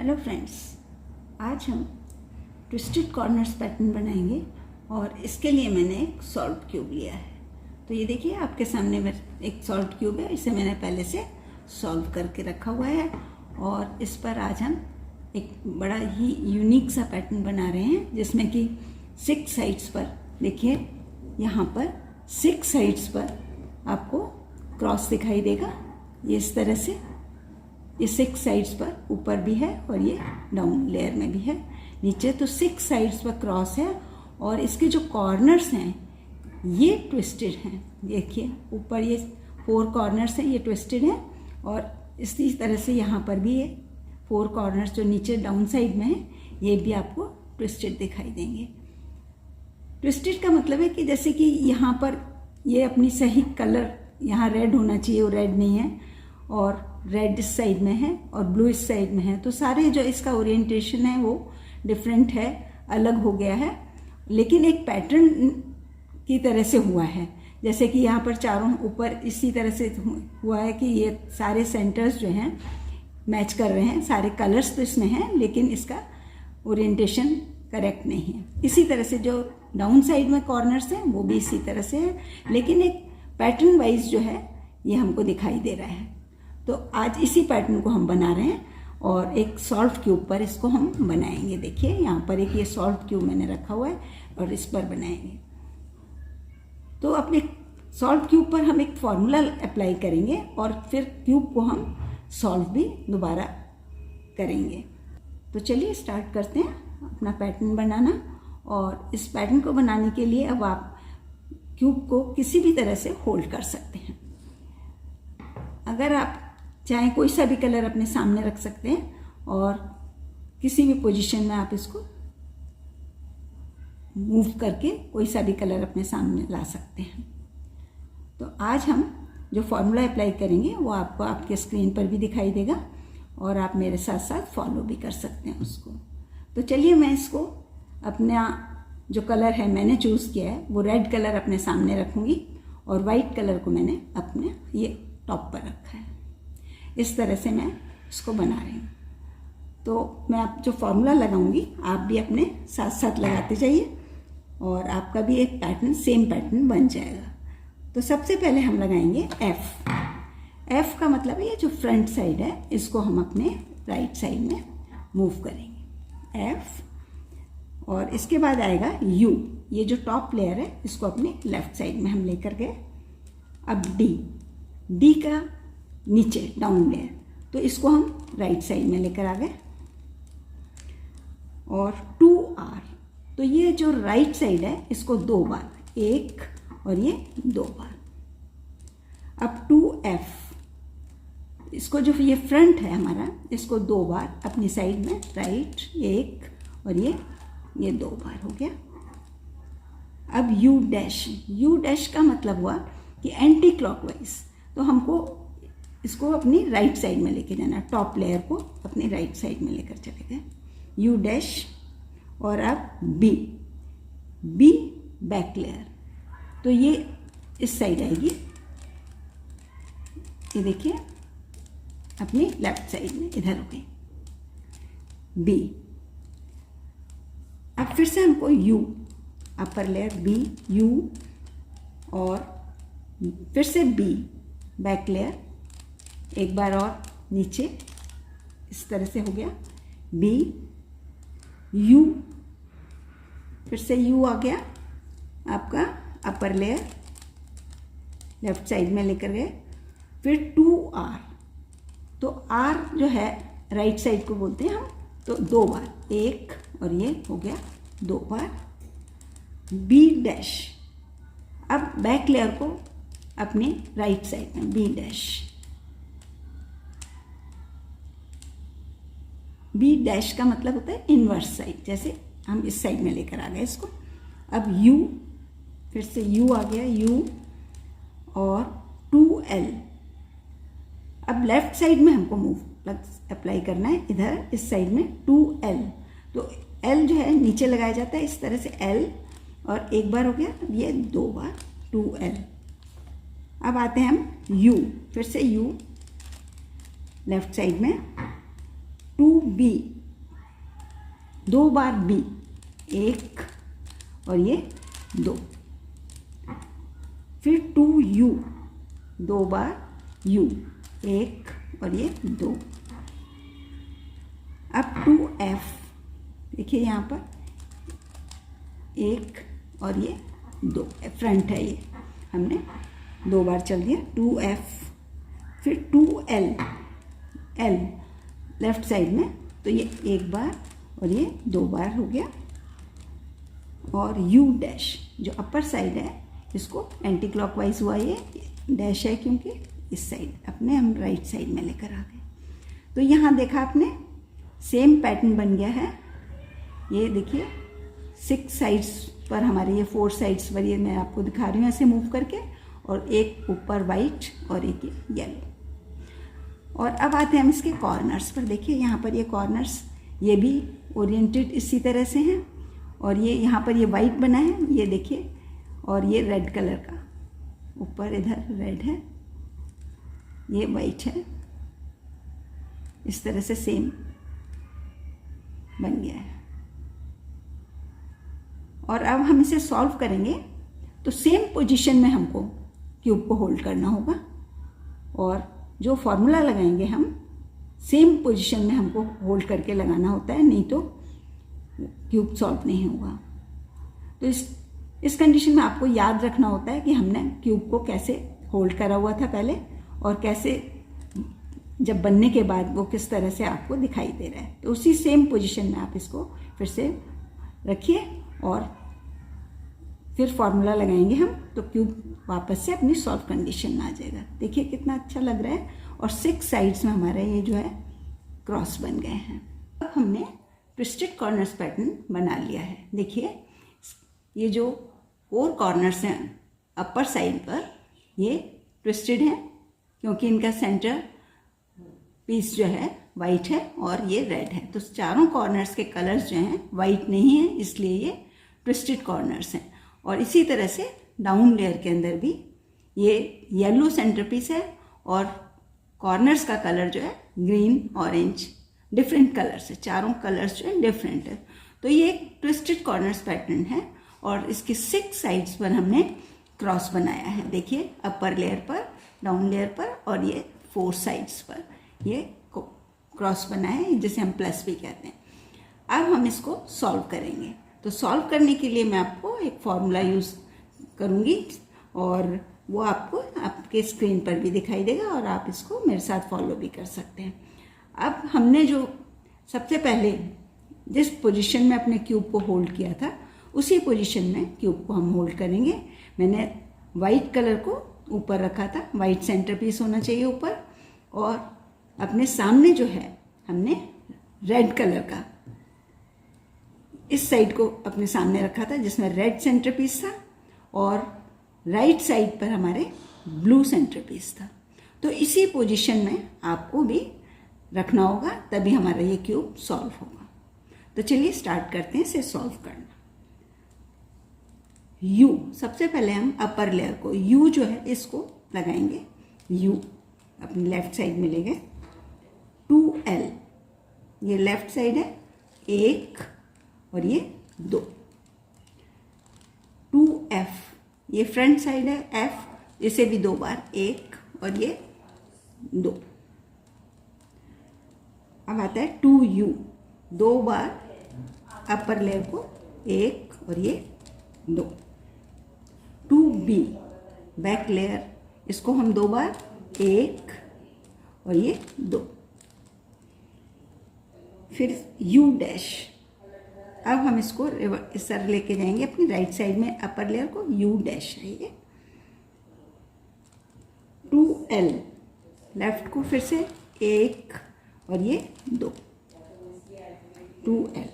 Hello friends, आज हम twisted corners pattern बनाएंगे और इसके लिए मैंने एक सॉल्ट क्यूब लिया है। तो ये देखिए आपके सामने एक सॉल्ट क्यूब है, इसे मैंने पहले से सॉल्व करके रखा हुआ है और इस पर आज हम एक बड़ा ही यूनिक सा पैटर्न बना रहे हैं जिसमें कि 6 साइड्स पर देखिए, यहाँ पर 6 साइड्स पर आपको क्रॉस दिखाई देगा। ये इस तरह से ये 6 साइड्स पर ऊपर भी है और ये डाउन लेयर में भी है नीचे। तो 6 साइड्स पर क्रॉस है और इसके जो कॉर्नर्स हैं ये ट्विस्टेड हैं। देखिए ऊपर ये 4 कॉर्नर्स हैं, ये ट्विस्टेड हैं और इसी तरह से यहाँ पर भी ये 4 कॉर्नर्स जो नीचे डाउन साइड में है ये भी आपको ट्विस्टेड दिखाई देंगे। ट्विस्टेड का मतलब है कि जैसे कि यहाँ पर ये अपनी सही कलर, यहाँ रेड होना चाहिए वो रेड नहीं है और रेड इस साइड में है और ब्लू इस साइड में है। तो सारे जो इसका ओरिएंटेशन है वो डिफरेंट है, अलग हो गया है, लेकिन एक पैटर्न की तरह से हुआ है। जैसे कि यहाँ पर चारों ऊपर इसी तरह से हुआ है कि ये सारे सेंटर्स जो हैं मैच कर रहे हैं, सारे कलर्स तो इसमें हैं लेकिन इसका ओरिएंटेशन करेक्ट नहीं है। इसी तरह से जो डाउन साइड में कॉर्नर्स हैं वो भी इसी तरह से है, लेकिन एक पैटर्न वाइज जो है ये हमको दिखाई दे रहा है। तो आज इसी पैटर्न को हम बना रहे हैं और एक सॉल्ट क्यूब पर इसको हम बनाएंगे। देखिए यहाँ पर एक ये सॉल्ट क्यूब मैंने रखा हुआ है और इस पर बनाएंगे। तो अपने सॉल्ट क्यूब पर हम एक फॉर्मूला अप्लाई करेंगे और फिर क्यूब को हम सॉल्व भी दोबारा करेंगे। तो चलिए स्टार्ट करते हैं अपना पैटर्न बनाना। और इस पैटर्न को बनाने के लिए अब आप क्यूब को किसी भी तरह से होल्ड कर सकते हैं। अगर आप चाहे कोई सा भी कलर अपने सामने रख सकते हैं और किसी भी पोजीशन में आप इसको मूव करके कोई सा भी कलर अपने सामने ला सकते हैं। तो आज हम जो फॉर्मूला अप्लाई करेंगे वो आपको आपके स्क्रीन पर भी दिखाई देगा और आप मेरे साथ साथ फॉलो भी कर सकते हैं उसको। तो चलिए मैं इसको अपना जो कलर है मैंने चूज़ किया है वो रेड कलर अपने सामने रखूँगी और वाइट कलर को मैंने अपने ये टॉप पर रखा है। इस तरह से मैं इसको बना रही हूँ। तो मैं आप जो फॉर्मूला लगाऊंगी आप भी अपने साथ साथ लगाते जाइए और आपका भी एक पैटर्न सेम पैटर्न बन जाएगा। तो सबसे पहले हम लगाएंगे एफ। एफ का मतलब है ये जो फ्रंट साइड है इसको हम अपने राइट साइड में मूव करेंगे, एफ। और इसके बाद आएगा यू, ये जो टॉप लेयर है इसको अपने लेफ्ट साइड में हम लेकर गए। अब डी, डी का नीचे डाउन लेयर, तो इसको हम राइट साइड में लेकर आ गए। और 2R, तो ये जो राइट साइड है इसको 2 बार, एक और ये 2 बार। अब 2F, इसको जो ये फ्रंट है हमारा इसको 2 बार अपनी साइड में, राइट एक और ये 2 बार हो गया। अब यू डैश, यू डैश का मतलब हुआ कि एंटी क्लॉकवाइज, तो हमको इसको अपनी राइट साइड में लेके जाना, टॉप लेयर को अपनी राइट साइड में लेकर चले गए, यू डैश। और अब बी, बी बैक लेयर, तो ये इस साइड आएगी, ये देखिए अपनी लेफ्ट साइड में इधर हो गई बी। अब फिर से हमको U, upper layer B, U और फिर से बी बैक लेयर, एक बार और नीचे इस तरह से हो गया बी, यू, फिर से यू आ गया आपका अपर लेयर लेफ्ट साइड में लेकर गए। फिर 2R, तो आर जो है राइट साइड को बोलते हैं हम, तो 2 बार, एक और ये हो गया 2 बार। बी डैश, अब बैक लेयर को अपनी राइट साइड में बी डैश, बी डैश का मतलब होता है इनवर्स साइड, जैसे हम इस साइड में लेकर आ गए इसको। अब यू, फिर से यू आ गया, यू और 2L। अब लेफ्ट साइड में हमको मूव अप्लाई करना है, इधर इस साइड में 2L, तो L जो है नीचे लगाया जाता है इस तरह से L, और एक बार हो गया, ये 2 बार 2L। अब आते हैं हम U, फिर से U लेफ्ट साइड में 2B, 2 बार B, 1 और ये 2, फिर 2U, 2 बार U, 1 और ये 2। अब 2F, देखिए यहाँ पर 1 और ये 2, फ्रंट है, ये हमने 2 बार चल दिया 2F। फिर 2L, L लेफ्ट साइड में, तो ये 1 बार और ये 2 बार हो गया। और U डैश जो अपर साइड है, इसको एंटी क्लॉकवाइज हुआ, ये डैश है क्योंकि इस साइड अपने हम राइट साइड में लेकर आ गए। तो यहाँ देखा आपने सेम पैटर्न बन गया है। ये देखिए 6 साइड्स पर हमारे, ये 4 साइड्स पर, ये मैं आपको दिखा रही हूँ ऐसे मूव करके, और एक ऊपर वाइट और एक येलो। और अब आते हैं हम इसके कॉर्नर्स पर। देखिए यहाँ पर ये कॉर्नर्स, ये भी ओरिएंटेड इसी तरह से हैं, और ये यहाँ पर ये वाइट बना है, ये देखिए, और ये रेड कलर का, ऊपर इधर रेड है, ये वाइट है, इस तरह से सेम बन गया है। और अब हम इसे सॉल्व करेंगे तो सेम पोजीशन में हमको क्यूब को होल्ड करना होगा, और जो फॉर्मूला लगाएंगे हम सेम पोजीशन में हमको होल्ड करके लगाना होता है, नहीं तो क्यूब सॉल्व नहीं होगा। तो इस कंडीशन में आपको याद रखना होता है कि हमने क्यूब को कैसे होल्ड करा हुआ था पहले, और कैसे जब बनने के बाद वो किस तरह से आपको दिखाई दे रहा है। तो उसी सेम पोजीशन में आप इसको फिर से रखिए, और फिर फॉर्मूला लगाएंगे हम, तो क्यूब वापस से अपनी सॉल्व कंडीशन में आ जाएगा। देखिए कितना अच्छा लग रहा है, और 6 साइड्स में हमारा ये जो है क्रॉस बन गए हैं। अब हमने ट्विस्टेड कॉर्नर्स पैटर्न बना लिया है। देखिए ये जो 4 कॉर्नर्स हैं अपर साइड पर, ये ट्विस्टेड हैं क्योंकि इनका सेंटर पीस जो है वाइट है और ये रेड है। तो चारों कॉर्नर्स के कलर्स जो हैं वाइट नहीं है, इसलिए ये ट्विस्टेड कॉर्नर्स हैं। और इसी तरह से डाउन लेयर के अंदर भी ये येलो सेंटर पीस है, और कॉर्नर्स का कलर जो है ग्रीन, ऑरेंज, डिफरेंट कलर्स है, चारों कलर्स जो है डिफरेंट है। तो ये एक ट्विस्टेड कॉर्नर्स पैटर्न है, और इसकी 6 साइड्स पर हमने क्रॉस बनाया है। देखिए अपर लेयर पर, डाउन लेयर पर, और ये 4 साइड्स पर ये क्रॉस बना है, जिसे हम प्लस भी कहते हैं। अब हम इसको सॉल्व करेंगे। तो सॉल्व करने के लिए मैं आपको एक फॉर्मूला यूज़ करूँगी, और वो आपको आपके स्क्रीन पर भी दिखाई देगा, और आप इसको मेरे साथ फॉलो भी कर सकते हैं। अब हमने जो सबसे पहले जिस पोजीशन में अपने क्यूब को होल्ड किया था, उसी पोजीशन में क्यूब को हम होल्ड करेंगे। मैंने वाइट कलर को ऊपर रखा था, वाइट सेंटर पीस होना चाहिए ऊपर, और अपने सामने जो है हमने रेड कलर का इस साइड को अपने सामने रखा था, जिसमें रेड सेंटर पीस था, और राइट साइड पर हमारे ब्लू सेंटर पीस था। तो इसी पोजीशन में आपको भी रखना होगा, तभी हमारा ये क्यूब सॉल्व होगा। तो चलिए स्टार्ट करते हैं इसे सॉल्व करना। यू, सबसे पहले हम अपर लेयर को, यू जो है इसको लगाएंगे, यू अपनी लेफ्ट साइड में ले गए। 2L, ये लेफ्ट साइड है, 1 और ये 2। 2F, ये फ्रंट साइड है, F, इसे भी 2 बार, 1 और ये 2। अब आता है 2U, 2 बार अपर लेयर को, 1 और ये 2। 2B, बैक लेयर, इसको हम 2 बार, 1 और ये 2। फिर U डैश, अब हम इसको इस तरह लेके जाएंगे अपनी राइट साइड में, अपर लेयर को U डैश है ये। 2L, लेफ्ट को फिर से 1 और ये 2। 2L,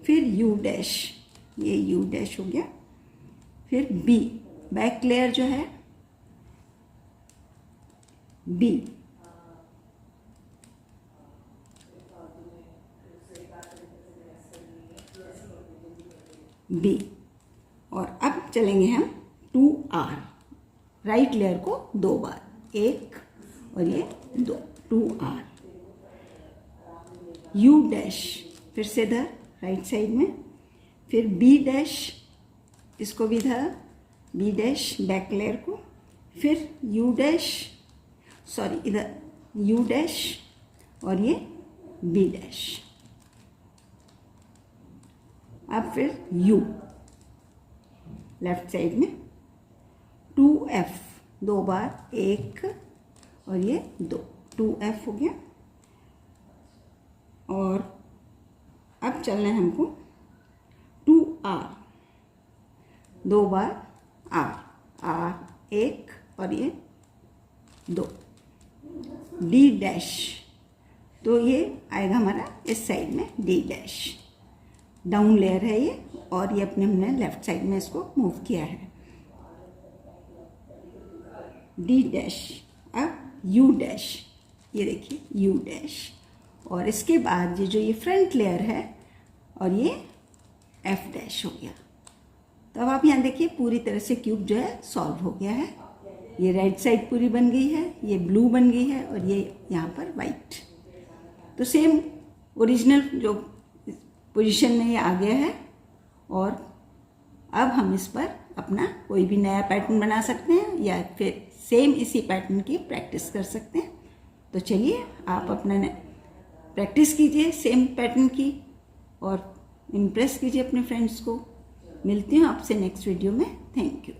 फिर U डैश, ये U डैश हो गया। फिर B, बैक लेयर जो है B, B, और अब चलेंगे हम 2R, राइट लेयर को 2 बार, 1 और ये 2, 2R। यू डैश, फिर से इधर राइट साइड में, फिर बी डैश, इसको भी धरा, बी डैश बैक लेयर को, फिर यू डैश, सॉरी इधर यू डैश और ये बी डैश। अब फिर यू लेफ्ट साइड में 2F, 2 बार, 1 और ये 2, 2F हो गया। और अब चलना है हमको 2R, 2 बार R, R 1 और ये 2, D डैश, तो ये आएगा हमारा इस साइड में D डैश, डाउन लेयर है ये, और ये अपने हमने लेफ्ट साइड में इसको मूव किया है, D डैश। अब U डैश, ये देखिए U डैश, और इसके बाद ये जो ये फ्रंट लेयर है और ये F डैश हो गया। तो अब आप यहाँ देखिए पूरी तरह से क्यूब जो है सॉल्व हो गया है। ये राइट साइड पूरी बन गई है, ये ब्लू बन गई है और ये यहाँ पर वाइट। तो सेम ओरिजिनल जो पोजीशन में ये आ गया है, और अब हम इस पर अपना कोई भी नया पैटर्न बना सकते हैं या फिर सेम इसी पैटर्न की प्रैक्टिस कर सकते हैं। तो चलिए आप अपना प्रैक्टिस कीजिए सेम पैटर्न की और इम्प्रेस कीजिए अपने फ्रेंड्स को। मिलती हूँ आपसे नेक्स्ट वीडियो में। Thank you.